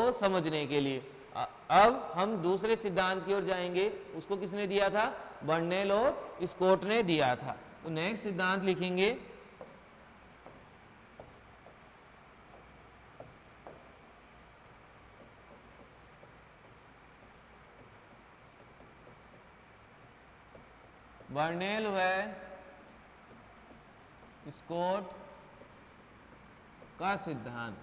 को समझने के लिए। अब हम दूसरे सिद्धांत की ओर जाएंगे, उसको किसने दिया था? बर्नौली और स्कॉट ने दिया था। तो नेक्स्ट सिद्धांत लिखेंगे बर्नौली व स्कॉट का सिद्धांत।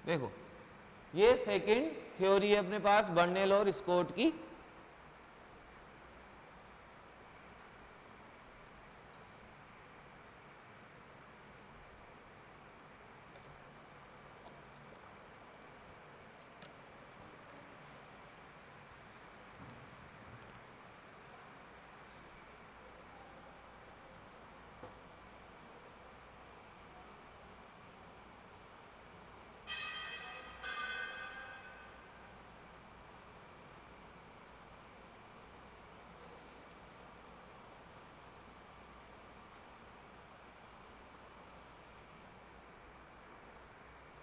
देखो ये सेकंड थ्योरी है अपने पास बर्नौली और स्कॉट की।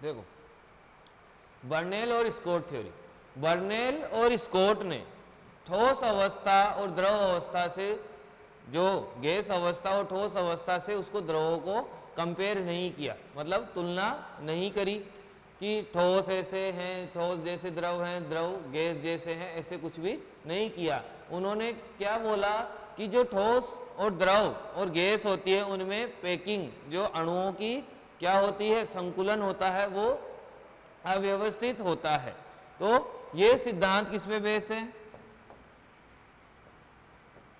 देखो बर्नौली और स्कॉट थ्योरी, बर्नौली और स्कॉट ने ठोस अवस्था और द्रव अवस्था से, जो गैस अवस्था और ठोस अवस्था से उसको द्रवों को कंपेयर नहीं किया, मतलब तुलना नहीं करी कि ठोस ऐसे हैं, ठोस जैसे द्रव हैं, द्रव गैस जैसे हैं, ऐसे कुछ भी नहीं किया। उन्होंने क्या बोला कि जो ठोस और द्रव और गैस होती है उनमें पैकिंग, जो अणुओं की क्या होती है, संकुलन होता है, वो अव्यवस्थित होता है। तो ये सिद्धांत किस पे बेस है?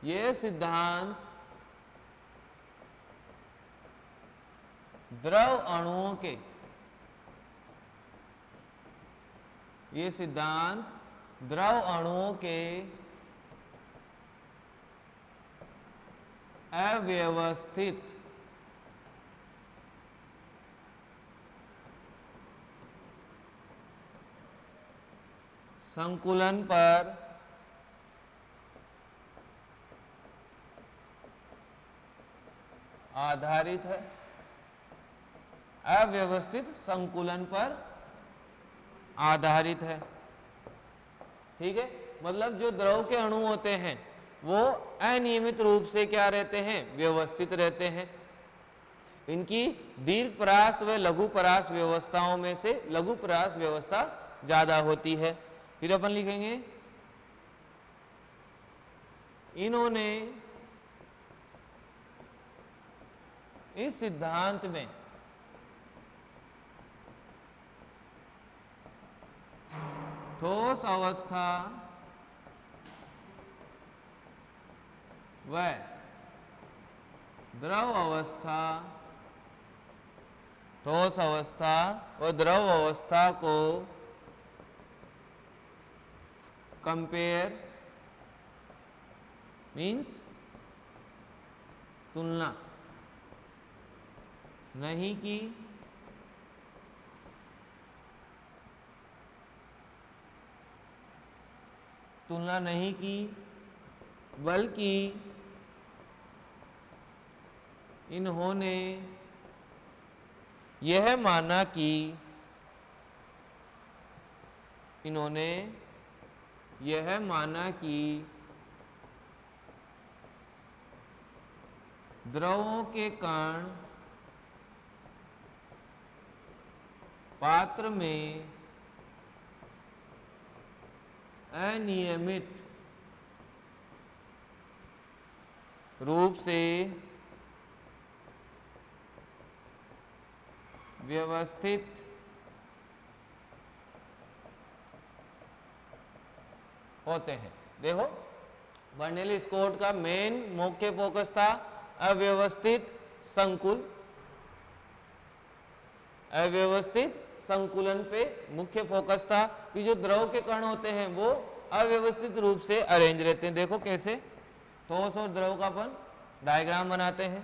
ये सिद्धांत द्रव अणुओं के, ये सिद्धांत द्रव अणुओं के अव्यवस्थित संकुलन पर आधारित है। अव्यवस्थित संकुलन पर आधारित है, ठीक है। मतलब जो द्रव के अणु होते हैं वो अनियमित रूप से क्या रहते हैं? व्यवस्थित रहते हैं। इनकी दीर्घ परास व लघु परास व्यवस्थाओं में से लघु परास व्यवस्था ज्यादा होती है। फिर अपन लिखेंगे इन्होंने इस सिद्धांत में ठोस अवस्था व द्रव अवस्था, ठोस अवस्था व द्रव अवस्था को कंपेयर मीन्स तुलना नहीं की, तुलना नहीं की, बल्कि इन्होंने यह माना कि द्रवों के कण पात्र में अनियमित रूप से व्यवस्थित होते हैं। देखो बर्नौली स्कॉट का मेन मुख्य फोकस था अव्यवस्थित संकुल, अव्यवस्थित संकुलन पे मुख्य फोकस था कि जो द्रव के कण होते हैं वो अव्यवस्थित रूप से अरेंज रहते हैं। देखो कैसे ठोस और द्रव का अपन डायग्राम बनाते हैं।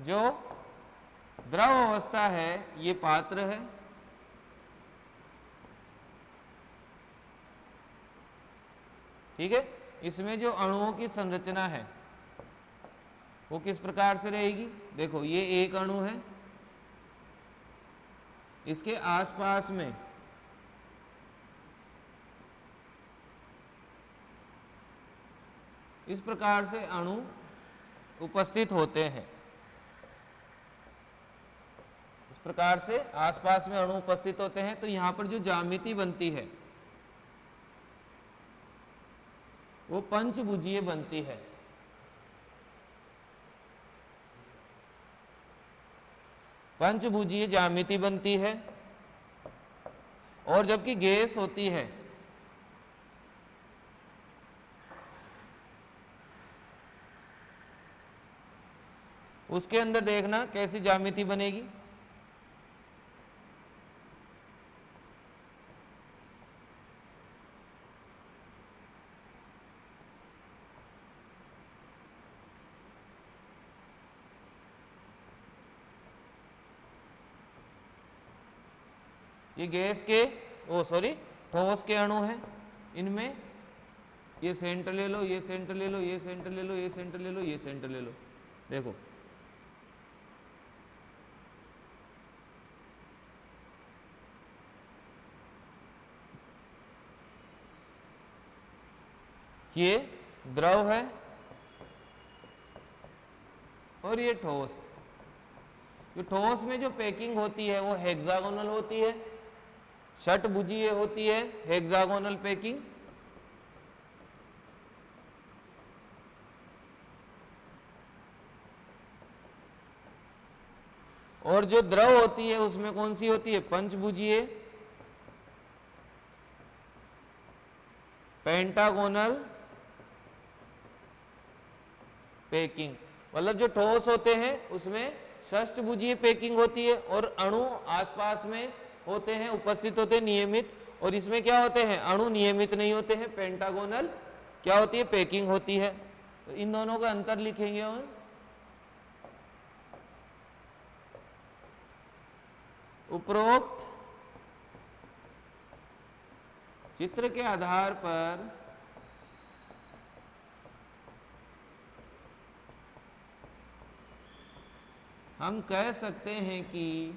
जो द्रव अवस्था है ये पात्र है, ठीक है। इसमें जो अणुओं की संरचना है वो किस प्रकार से रहेगी, देखो ये एक अणु है, इसके आसपास में इस प्रकार से अणु उपस्थित होते हैं, इस प्रकार से आसपास में अणु उपस्थित होते हैं। तो यहां पर जो ज्यामिति बनती है वो पंचभुजीय बनती है। पंचभुजीय ज्यामिति बनती है। और जबकि गैस होती है उसके अंदर देखना कैसी ज्यामिति बनेगी, ये गैस के ठोस के अणु हैं, इनमें ये सेंटर ले लो, ये सेंटर ले लो, ये सेंटर ले लो, ये सेंटर ले लो, ये सेंटर ले लो। देखो ये द्रव है और ये ठोस है। जो ठोस में जो पैकिंग होती है वो हेक्सागोनल होती है, षटभुजीय होती है, हेक्सागोनल पैकिंग। और जो द्रव होती है उसमें कौन सी होती है, पंचभुजीय, पेंटागोनल पैकिंग। मतलब जो ठोस होते हैं उसमें षष्टभुजीय पैकिंग होती है और अणु आसपास में होते हैं, उपस्थित होते हैं नियमित। और इसमें क्या होते हैं, अणु नियमित नहीं होते हैं, पेंटागोनल क्या होती है, पैकिंग होती है। तो इन दोनों का अंतर लिखेंगे और उपरोक्त चित्र के आधार पर हम कह सकते हैं कि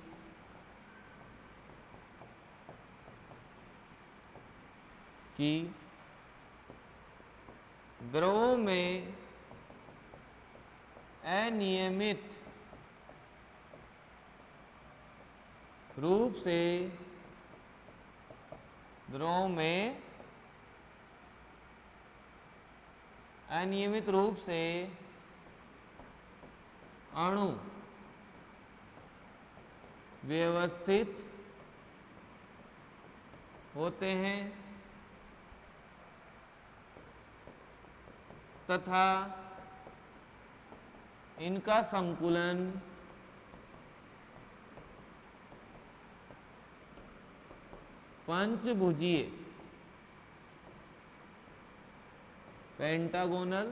द्रवों में अनियमित रूप से अणु व्यवस्थित होते हैं तथा इनका संकुलन पंचभुजीय, पेंटागोनल,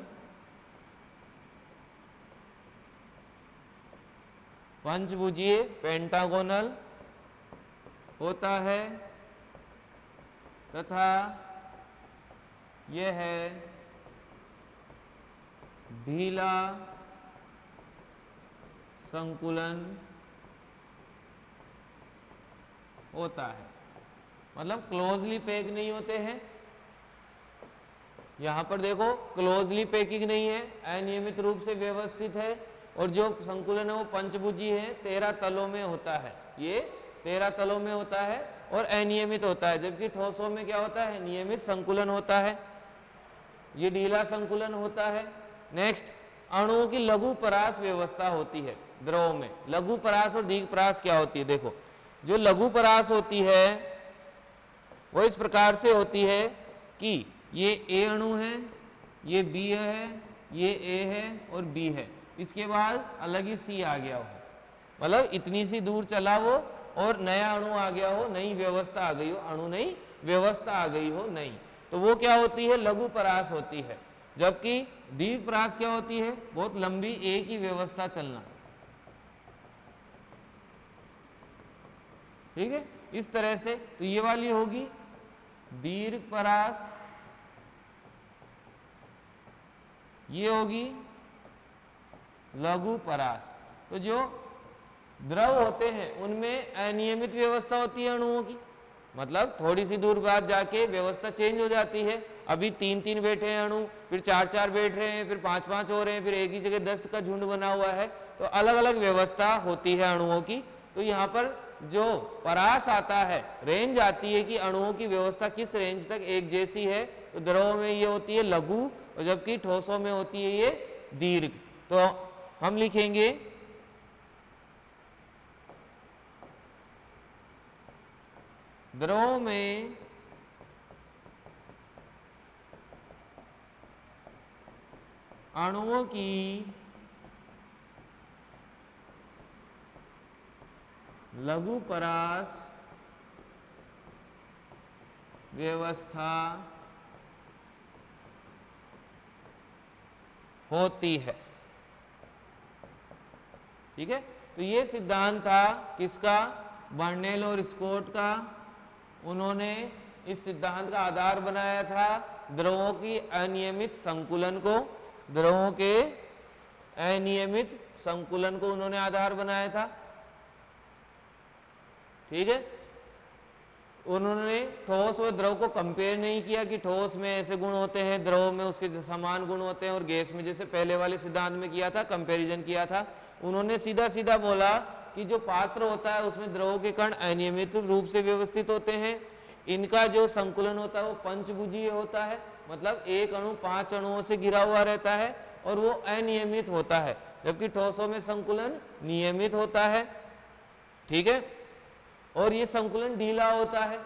पंचभुजीय पेंटागोनल होता है तथा यह है ढीला संकुलन होता है। मतलब क्लोजली पैक नहीं होते हैं, यहां पर देखो क्लोजली पैकिंग नहीं है, अनियमित रूप से व्यवस्थित है। और जो संकुलन है वो पंचभुजी है, 13 तलों में होता है, ये 13 तलों में होता है और अनियमित होता है। जबकि ठोसों में क्या होता है, नियमित संकुलन होता है, ये ढीला संकुलन होता है। नेक्स्ट, अणुओं की लघु परास व्यवस्था होती है द्रवों में। लघु परास और दीर्घ परास क्या होती है, देखो जो लघु परास होती है वो इस प्रकार से होती है कि ये ए अणु है, ये बी है, ये ए है और बी है, इसके बाद अलग ही सी आ गया हो, मतलब इतनी सी दूर चला वो और नया अणु आ गया हो, नई व्यवस्था आ गई हो, अणु नई व्यवस्था आ गई हो, नहीं, तो वो क्या होती है, लघु परास होती है। जबकि दीर्घ परास क्या होती है, बहुत लंबी एक ही व्यवस्था चलना। ठीक है, इस तरह से तो ये वाली होगी दीर्घ परास, ये होगी लघु परास। तो जो द्रव होते हैं उनमें अनियमित व्यवस्था होती है अणुओं की, मतलब थोड़ी सी दूर बाद जाके व्यवस्था चेंज हो जाती है। अभी 3-3 बैठे हैं अणु, फिर 4-4 बैठ रहे हैं, फिर 5-5 हो रहे हैं, फिर एक ही जगह 10 का झुंड बना हुआ है। तो अलग अलग व्यवस्था होती है अणुओं की। तो यहाँ पर जो परास आता है, रेंज आती है कि अणुओं की व्यवस्था किस रेंज तक एक जैसी है। तो द्रवों में ये होती है लघु और जबकि ठोसों में होती है ये दीर्घ। तो हम लिखेंगे द्रव में अणुओं की लघु परास व्यवस्था होती है। ठीक है, तो ये सिद्धांत था किसका, बर्नौली और स्कॉट का। उन्होंने इस सिद्धांत का आधार बनाया था द्रवों की अनियमित संकुलन को, द्रवों के अनियमित संकुलन को उन्होंने आधार बनाया था। ठीक है, उन्होंने ठोस और द्रव को कंपेयर नहीं किया कि ठोस में ऐसे गुण होते हैं, द्रव में उसके समान गुण होते हैं, और गैस में जैसे पहले वाले सिद्धांत में किया था, कंपैरिजन किया था। उन्होंने सीधा सीधा बोला कि जो पात्र होता है उसमें द्रवों के कण अनियमित रूप से व्यवस्थित होते हैं, इनका जो संकुलन होता है वो पंचभुजीय होता है, मतलब एक अणु 5 अणुओं से घिरा हुआ रहता है और वो अनियमित होता है, जबकि ठोसों में संकुलन नियमित होता है। ठीक है, और ये संकुलन ढीला होता है,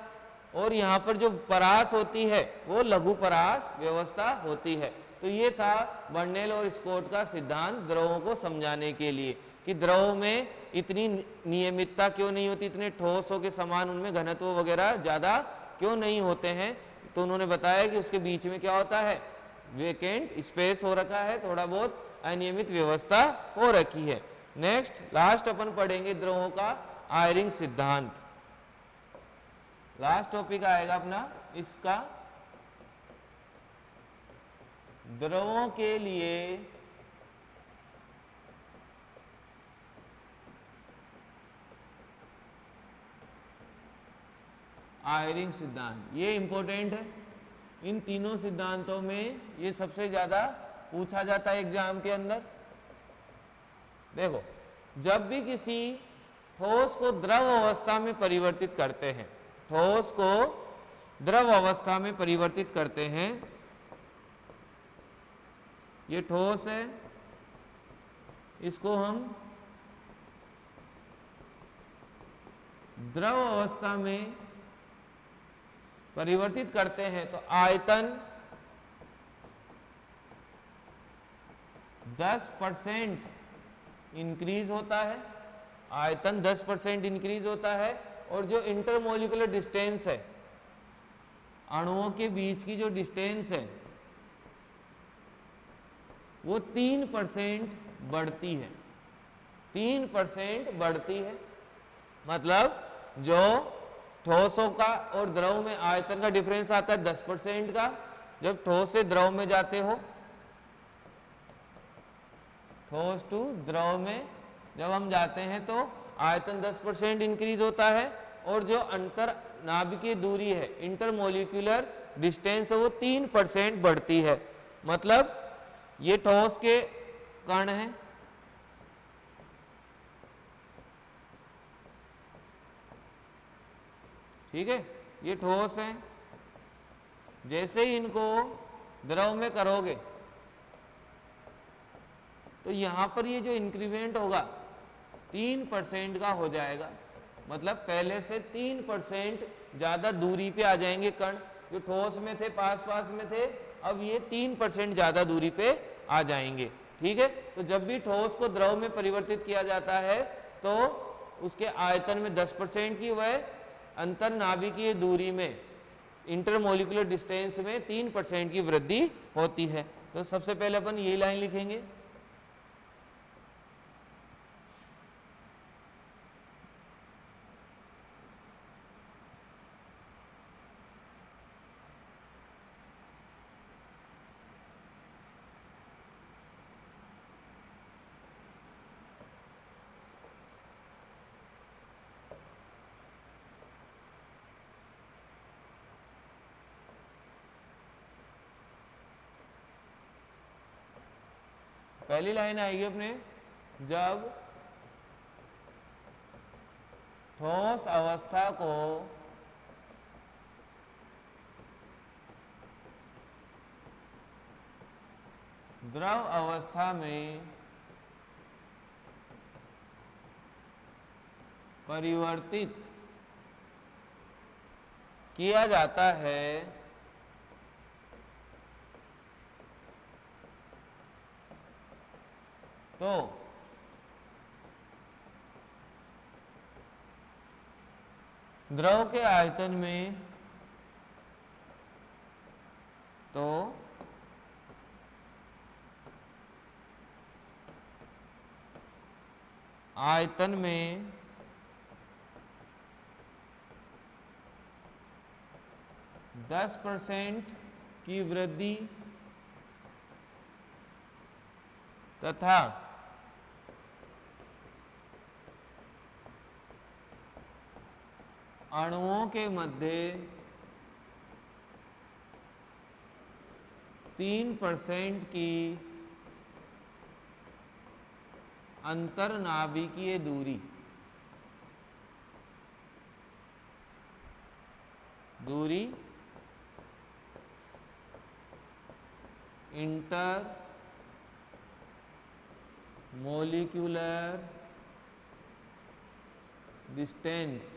और यहाँ पर जो परास होती है वो लघु परास व्यवस्था होती है। तो ये था बर्नौली और स्कॉट का सिद्धांत द्रवों को समझाने के लिए कि द्रव में इतनी नियमितता क्यों नहीं होती, इतने ठोसों के समान उनमें घनत्व वगैरह ज़्यादा क्यों नहीं होते हैं। तो उन्होंने बताया कि उसके बीच में क्या होता है, वेकेंट स्पेस हो रखा है, थोड़ा बहुत अनियमित व्यवस्था हो रखी है। नेक्स्ट लास्ट अपन पढ़ेंगे द्रवों का आयरिंग सिद्धांत। लास्ट टॉपिक आएगा अपना इसका, द्रवों के लिए आयरिंग सिद्धांत। ये इंपॉर्टेंट है, इन तीनों सिद्धांतों में ये सबसे ज्यादा पूछा जाता है एग्जाम के अंदर। देखो, जब भी किसी ठोस को द्रव अवस्था में परिवर्तित करते हैं, ठोस को द्रव अवस्था में परिवर्तित करते हैं, ये ठोस है, इसको हम द्रव अवस्था में परिवर्तित करते हैं तो आयतन 10% इंक्रीज होता है, आयतन 10% इंक्रीज होता है, और जो इंटरमोलिकुलर डिस्टेंस है, अणुओं के बीच की जो डिस्टेंस है वो 3% बढ़ती है, 3% बढ़ती है। मतलब जो ठोसों का और द्रव में आयतन का डिफरेंस आता है 10% का, जब ठोस से द्रव में जाते हो, ठोस टू द्रव में जब हम जाते हैं तो आयतन 10% इंक्रीज होता है, और जो अंतर नाभिकीय दूरी है, इंटरमोलिकुलर डिस्टेंस है, वो 3% बढ़ती है। मतलब ये ठोस के कण हैं, ठीक है, ये ठोस हैं, जैसे ही इनको द्रव में करोगे तो यहां पर ये जो इंक्रीमेंट होगा 3% का हो जाएगा। मतलब पहले से 3% ज्यादा दूरी पे आ जाएंगे कण, जो ठोस में थे, पास पास में थे, अब ये 3% ज्यादा दूरी पे आ जाएंगे। ठीक है, तो जब भी ठोस को द्रव में परिवर्तित किया जाता है तो उसके आयतन में 10% की, वह अंतर नाभिकीय दूरी में, इंटरमोलिकुलर डिस्टेंस में 3% की वृद्धि होती है। तो सबसे पहले अपन यही लाइन लिखेंगे, पहली लाइन आएगी अपने, जब ठोस अवस्था को द्रव अवस्था में परिवर्तित किया जाता है तो द्रव के आयतन में आयतन में 10% की वृद्धि तथा अणुओं के मध्य 3% की अंतरनाभिकीय दूरी इंटर मोलिक्यूलर डिस्टेंस,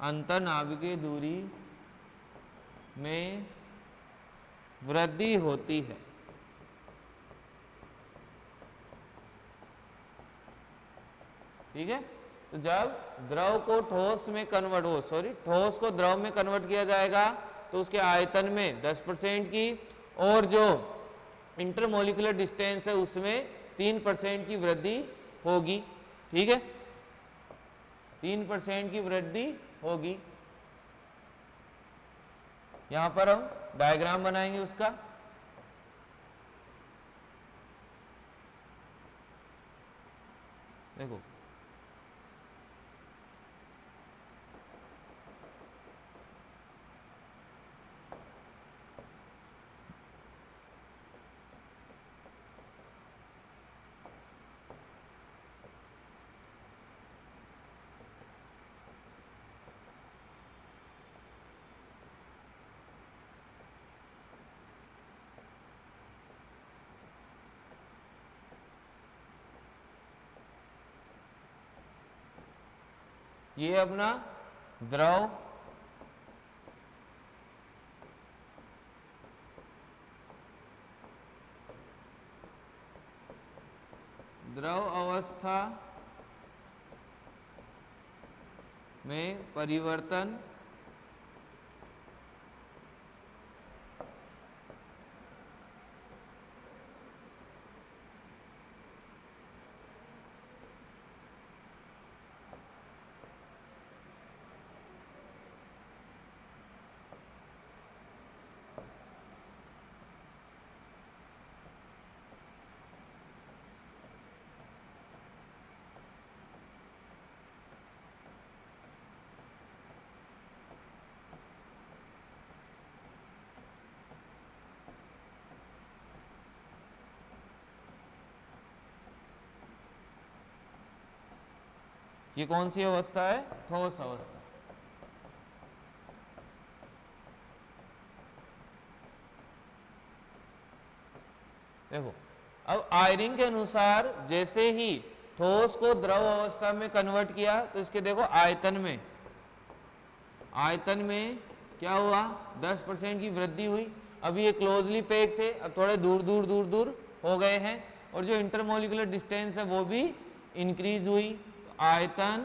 अंतरनाभिकीय दूरी में वृद्धि होती है। ठीक है, तो जब द्रव को ठोस में ठोस को द्रव में कन्वर्ट किया जाएगा तो उसके आयतन में 10% की और जो इंटरमोलिकुलर डिस्टेंस है उसमें 3% की वृद्धि होगी। ठीक है, 3% की वृद्धि होगी। यहां पर हम डायग्राम बनाएंगे उसका। देखो, ये अपना द्रव अवस्था में परिवर्तन ये कौन सी अवस्था है? ठोस अवस्था। देखो, अब आयरिंग के अनुसार जैसे ही ठोस को द्रव अवस्था में कन्वर्ट किया तो इसके देखो आयतन में क्या हुआ? 10% की वृद्धि हुई। अभी ये क्लोजली पैक थे, अब थोड़े दूर हो गए हैं और जो इंटरमोलिकुलर डिस्टेंस है वो भी इंक्रीज हुई। तो आयतन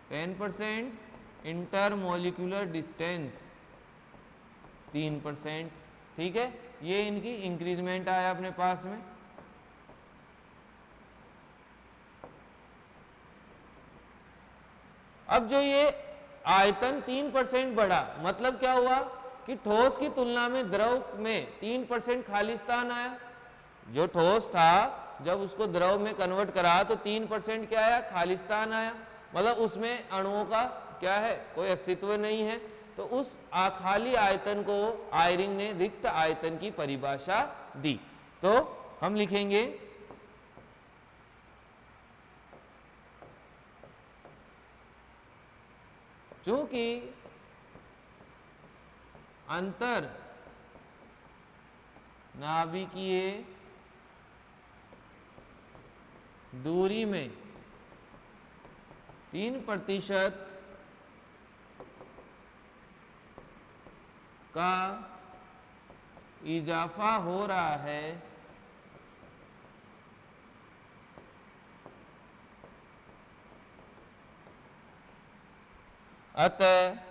10%, इंटरमोलिकुलर डिस्टेंस 3%। ठीक है, ये इनकी इंक्रीजमेंट आया अपने पास में। अब जो ये आयतन 3% बढ़ा, मतलब क्या हुआ कि ठोस की तुलना में द्रव में 3% खाली स्थान आया। जो ठोस था जब उसको द्रव में कन्वर्ट करा तो 3% क्या आया? खाली स्थान आया। मतलब उसमें अणुओं का क्या है? कोई अस्तित्व नहीं है। तो उस खाली आयतन को आयरिंग ने रिक्त आयतन की परिभाषा दी। तो हम लिखेंगे चूंकि अंतर नाभिकीय दूरी में 3% का इजाफा हो रहा है, अतः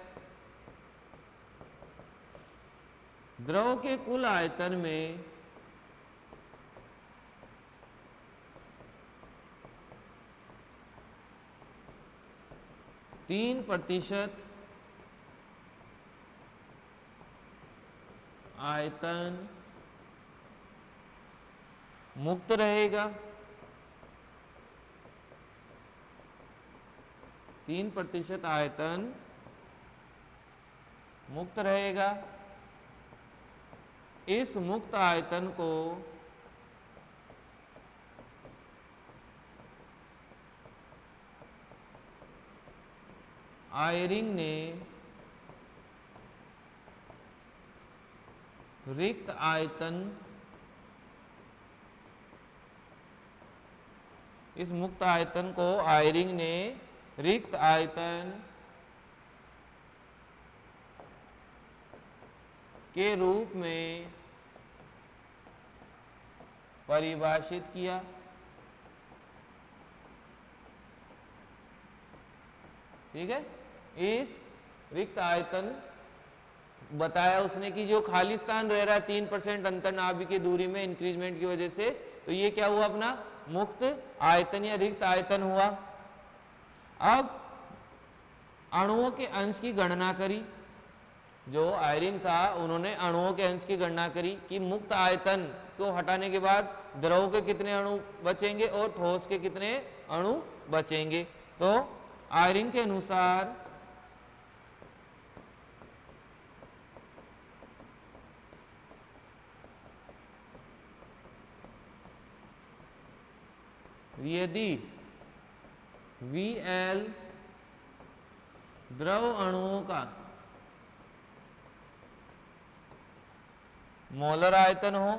द्रव के कुल आयतन में 3% आयतन मुक्त रहेगा, 3% आयतन मुक्त रहेगा। इस मुक्त आयतन को आयरिंग ने रिक्त आयतन, इस मुक्त आयतन को आयरिंग ने रिक्त आयतन के रूप में परिभाषित किया। ठीक है, इस रिक्त आयतन बताया उसने कि जो खाली स्थान रह रहा है 3% अंतर्नाभिकीय दूरी में इंक्रीजमेंट की वजह से, तो ये क्या हुआ अपना मुक्त आयतन या रिक्त आयतन हुआ। अब अणुओं के अंश की गणना करी, जो आयरिंग था उन्होंने अणुओं के अंश की गणना करी कि मुक्त आयतन को हटाने के बाद द्रव के कितने अणु बचेंगे और ठोस के कितने अणु बचेंगे। तो आयरिंग के अनुसार यदि VL द्रव अणुओं का मोलर आयतन हो,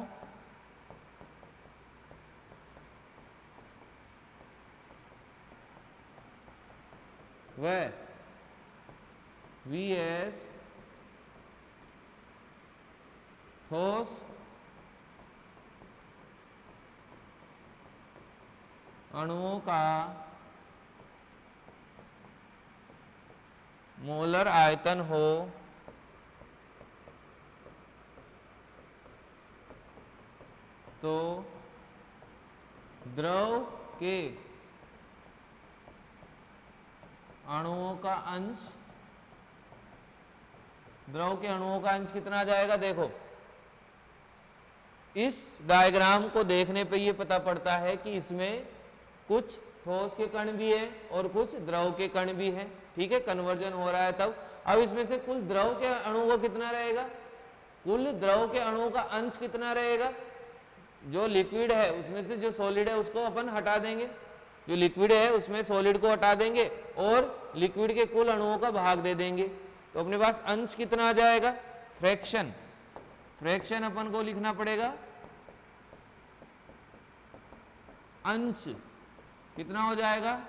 वह VS ठोस अणुओं का मोलर आयतन हो, तो द्रव के अणुओं का अंश, द्रव के अणुओं का अंश कितना आ जाएगा। देखो इस डायग्राम को देखने पे ये पता पड़ता है कि इसमें कुछ ठोस के कण भी है और कुछ द्रव के कण भी है। ठीक है, कन्वर्जन हो रहा है तब। अब इसमें से कुल द्रव के अणुओं का कितना रहेगा, कुल द्रव के अणुओं का अंश कितना रहेगा। जो लिक्विड है उसमें से जो सॉलिड है उसको अपन हटा देंगे, जो लिक्विड है उसमें सॉलिड को हटा देंगे और लिक्विड के कुल अणुओं का भाग दे देंगे। तो अपने पास अंश कितना आ जाएगा, फ्रैक्शन। फ्रैक्शन अपन को लिखना पड़ेगा, अंश कितना हो जाएगा,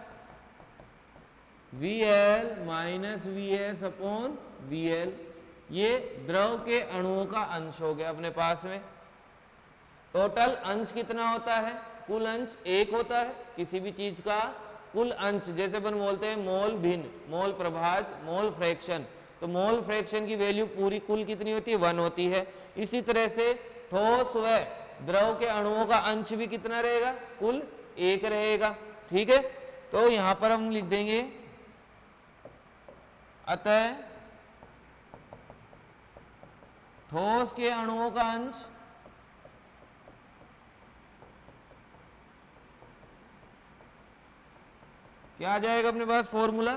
VL minus VS upon VL। ये द्रव के अणुओं का अंश हो गया अपने पास में। टोटल अंश कितना होता है, कुल अंश 1 होता है किसी भी चीज का। कुल अंश जैसे अपन बोलते हैं मोल भिन्न, मोल प्रभाज, मोल फ्रैक्शन, तो मोल फ्रैक्शन की वैल्यू पूरी कुल कितनी होती है, 1 होती है। इसी तरह से ठोस व द्रव के अणुओं का अंश भी कितना रहेगा, कुल 1 रहेगा। ठीक है, तो यहां पर हम लिख देंगे अतः ठोस के अणुओं का अंश क्या आ जाएगा अपने पास फॉर्मूला,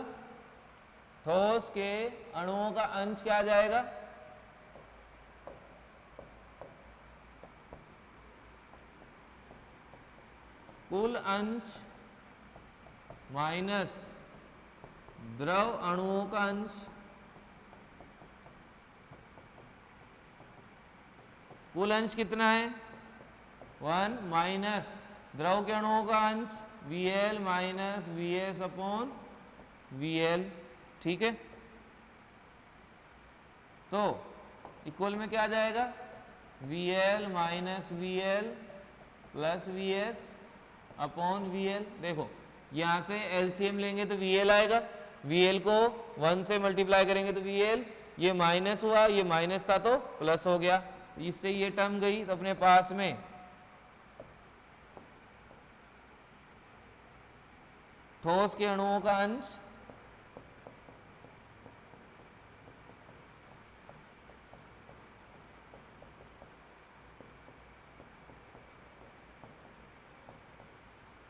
ठोस के अणुओं का अंश क्या आ जाएगा, कुल अंश माइनस द्रव अणुओं का अंश, कुल अंश कितना है 1 माइनस द्रव के अणुओं का अंश VL minus VS upon VL। ठीक है, तो इक्वल में क्या आ जाएगा VL minus VL plus VS upon VL। देखो यहां से LCM लेंगे तो VL आएगा, VL को 1 से मल्टीप्लाई करेंगे तो VL, ये माइनस हुआ, ये माइनस था तो प्लस हो गया, इससे ये टर्म गई। तो अपने पास में ठोस के अणुओं का अंश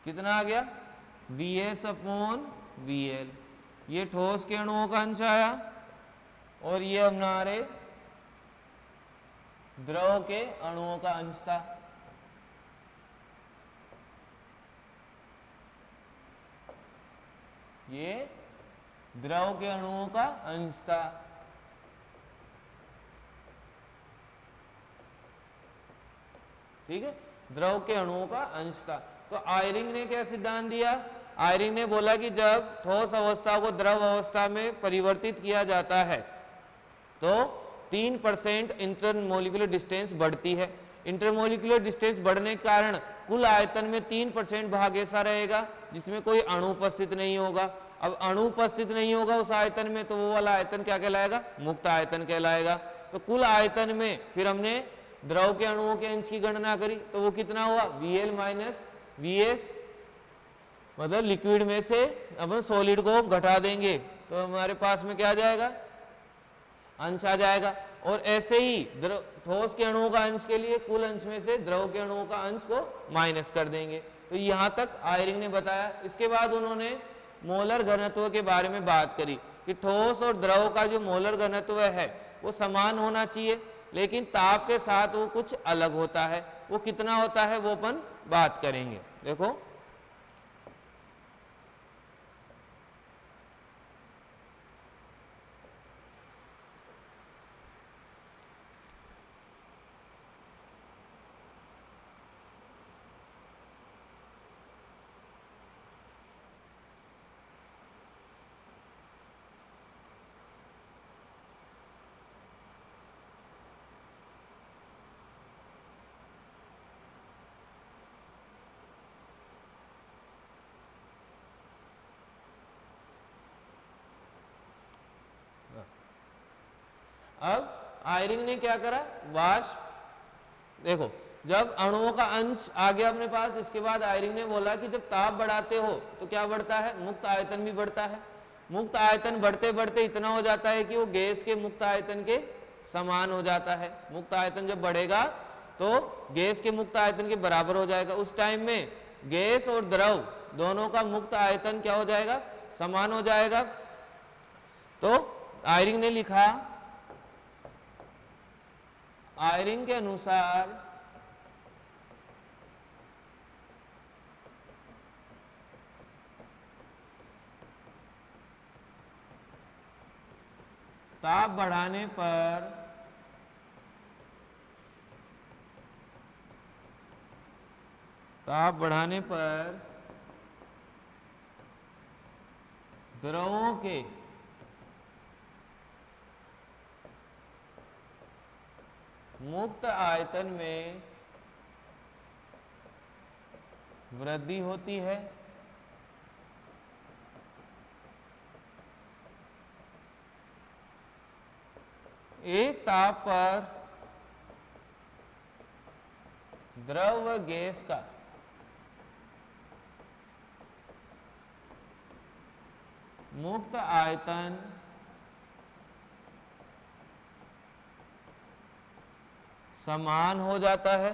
कितना आ गया VS अपॉन VL, ये ठोस के अणुओं का अंश आया और ये हमारे द्रव के अणुओं का अंश था। ये द्रव के अणुओं का अंश था। ठीक है, द्रव के अणुओं का अंश था। तो आयरिंग ने क्या सिद्धांत दिया, आयरिंग ने बोला कि जब ठोस अवस्था को द्रव अवस्था में परिवर्तित किया जाता है तो 3% इंटरमोलिकुलर डिस्टेंस बढ़ती है। इंटरमोलिकुलर डिस्टेंस बढ़ने के कारण कुल आयतन में 3% भाग ऐसा रहेगा जिसमें कोई अणु उपस्थित नहीं होगा। अब अणु उपस्थित नहीं होगा उस आयतन में तो वो वाला आयतन क्या कहलाएगा, मुक्त आयतन कहलाएगा। तो कुल आयतन में फिर हमने द्रव के अणुओं के अंश की गणना करी तो वो कितना हुआ VL माइनस VS, मतलब लिक्विड में से अपन सॉलिड को घटा देंगे तो हमारे पास में क्या आ जाएगा, अंश आ जाएगा। और ऐसे ही ठोस के अणुओं का अंश के लिए कुल अंश में से द्रव के अणुओं का अंश को माइनस कर देंगे। तो यहां तक आयरिंग ने बताया। इसके बाद उन्होंने मोलर घनत्व के बारे में बात करी कि ठोस और द्रव का जो मोलर घनत्व है वो समान होना चाहिए, लेकिन ताप के साथ वो कुछ अलग होता है। वो कितना होता है वो अपन बात करेंगे। देखो अब आयरिंग ने क्या करा, वाष्प, देखो जब अणुओं का अंश आ गया अपने पास, इसके बाद आयरिंग ने बोला कि जब ताप बढ़ाते हो तो क्या बढ़ता है, मुक्त आयतन भी बढ़ता है। मुक्त आयतन बढ़ते बढ़ते इतना हो जाता है कि वो गैस के मुक्त आयतन के समान हो जाता है। मुक्त आयतन जब बढ़ेगा तो गैस के मुक्त आयतन के बराबर हो जाएगा। उस टाइम में गैस और द्रव दोनों का मुक्त आयतन क्या हो जाएगा, समान हो जाएगा। तो आयरिंग ने लिखा, आयरिंग के अनुसार ताप बढ़ाने पर द्रवों के मुक्त आयतन में वृद्धि होती है। एक ताप पर द्रव व गैस का मुक्त आयतन समान हो जाता है।